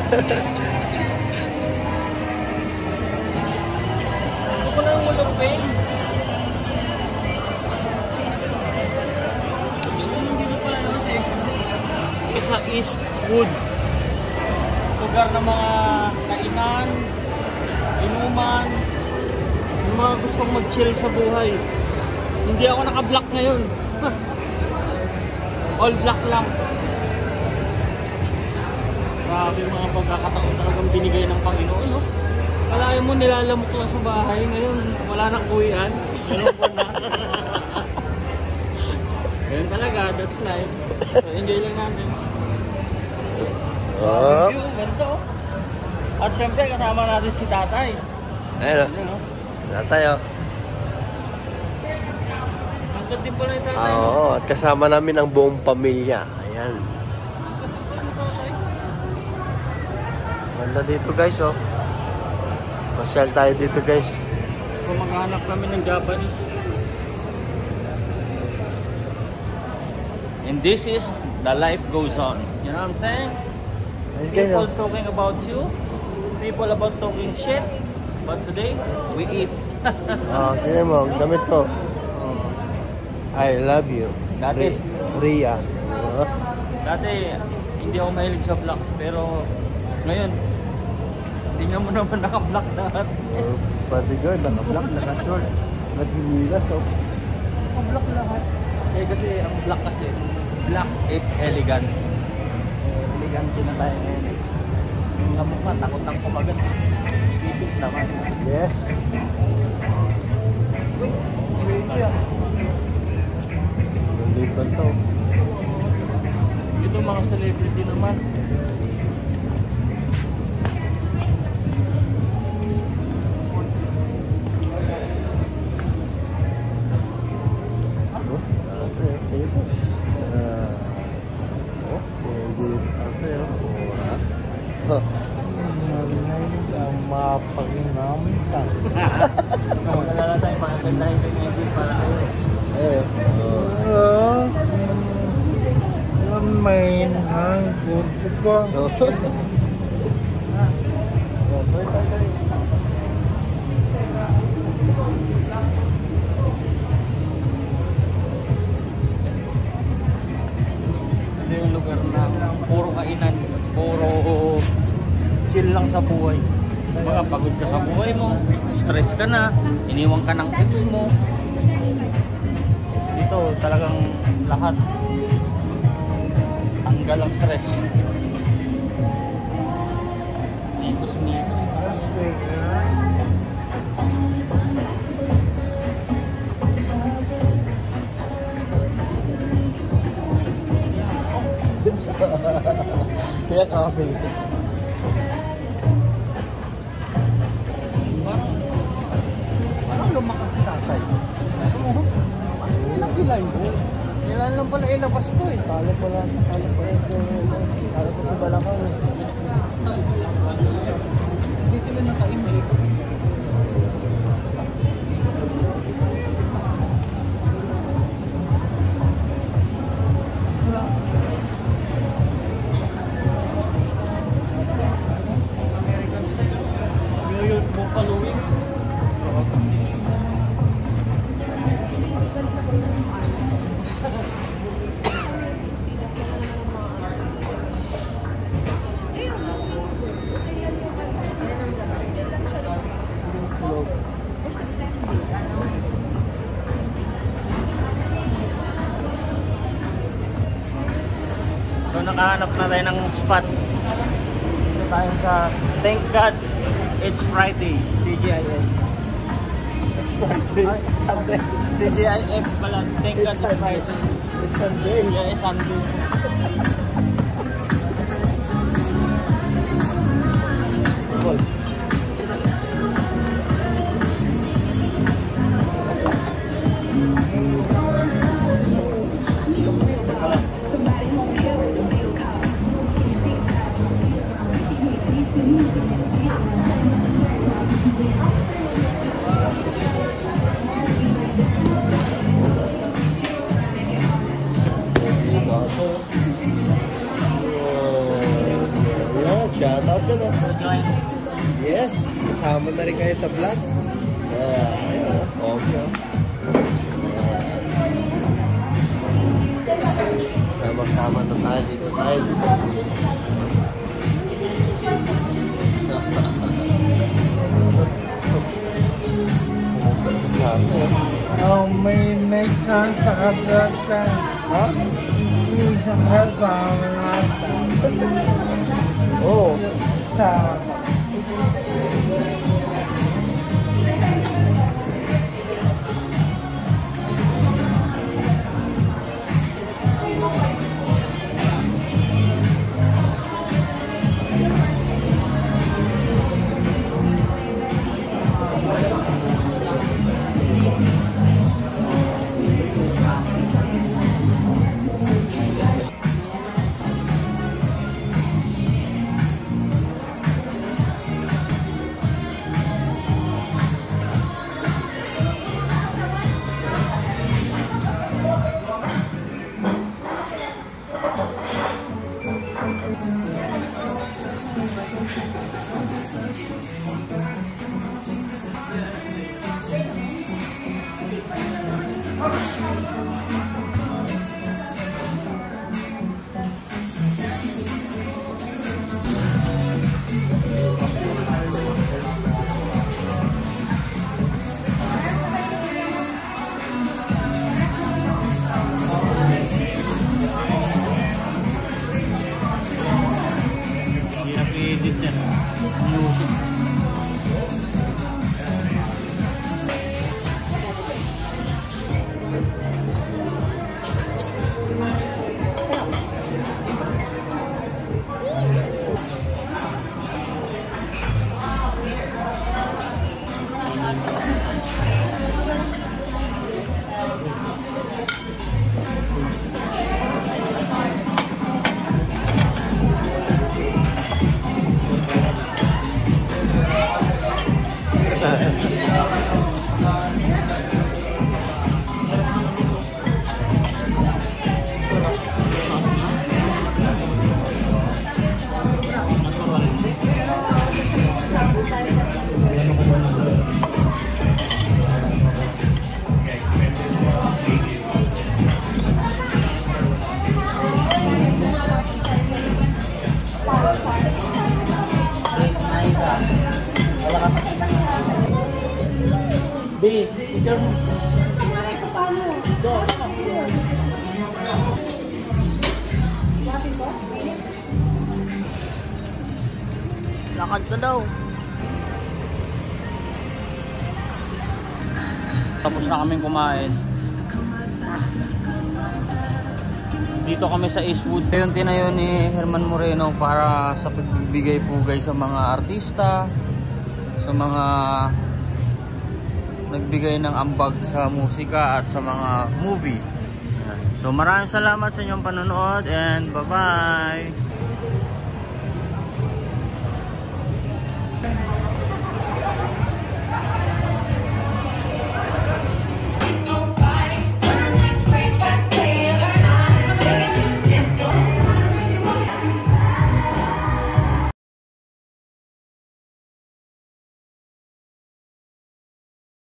Ito ko na yung muluping. Gusto nyo dito pala naman sa isa is Wood. Lugar ng mga kainan, inuman, yung mga gustong mag-chill sa buhay. Hindi ako naka-block ngayon. All black lang. Grabe yung mga pagkakataon talagang binigay ng Panginoon, no? Kalahin mo nilalamok lang sa bahay. Ngayon, wala nang uwian. Ganun po na. Ganun talaga, that's life. So, enjoy lang natin. View, ganito. At syempre, kasama natin si Tatay. Ayun, no? Tatay, oh. Hanggang din pala yung Tatay. Oo, at kasama namin ang buong pamilya. Ayan. Ganda dito, guys, oh. Masyal tayo dito, guys. Kung maghanap kami ng Japanese. And this is the life goes on. You know what I'm saying? People talking about you. People about talking shit. But today, we eat. Tingnan mo, damit ko. I love you. Dati, Ria. Dati, hindi ako mahilig sa vlog. Pero, ngayon, tingnan mo naman naka-vlog lahat. Pati girl, naka-vlog, naka-short. Nag-hinilas, oh. Naka-vlog lahat. Eh, kasi ang vlog kasi, black is elegant. Elegant din na tayo ngayon. Yung kamukha, takot ang kumagat. Bibis naman. Yes. Uy, ito yan. Nandito to. Ito mga celebrity naman. Mapaginamintan. Wala tayo pakagandahin ng Edwin para kayo. Main hanggun ko. Ito yung lugar na puro kainan, puro chill lang sa buhay. Baka pagod ka sa buhay mo, stress ka na, iniwan ka ng ex mo. Dito talagang lahat tanggal ang stress. Mikos-mikos. Kaya kape. Parang lumakas si Tatay. Ilang kilay mo? Kailan lang pala ilabas to eh. Kala ko sa balakang. Hindi sila naka-imake. American style. New York Buffalo Wings. So nakahanap na tayo ng spot. Dito tayo sa Thank God It's Friday, TGIF. Sunday. TGIF pala, Thank God It's Friday. It's Sunday. Yeah, it's Sunday. Shout out Kasama na rin kayo sa vlog. Ayun o. Okay. Sama-sama na tayo dito tayo. Oh, may chance ka ka. Ha? May chance ka Oo. ka. Lakad ka daw. Tapos na kaming kumain. Dito kami sa Eastwood. Yung tinayo ni Herman Moreno para sa pagbigay-pugay sa mga artista, sa mga nagbigay ng ambag sa musika at sa mga movie. So maraming salamat sa inyong panonood and bye-bye!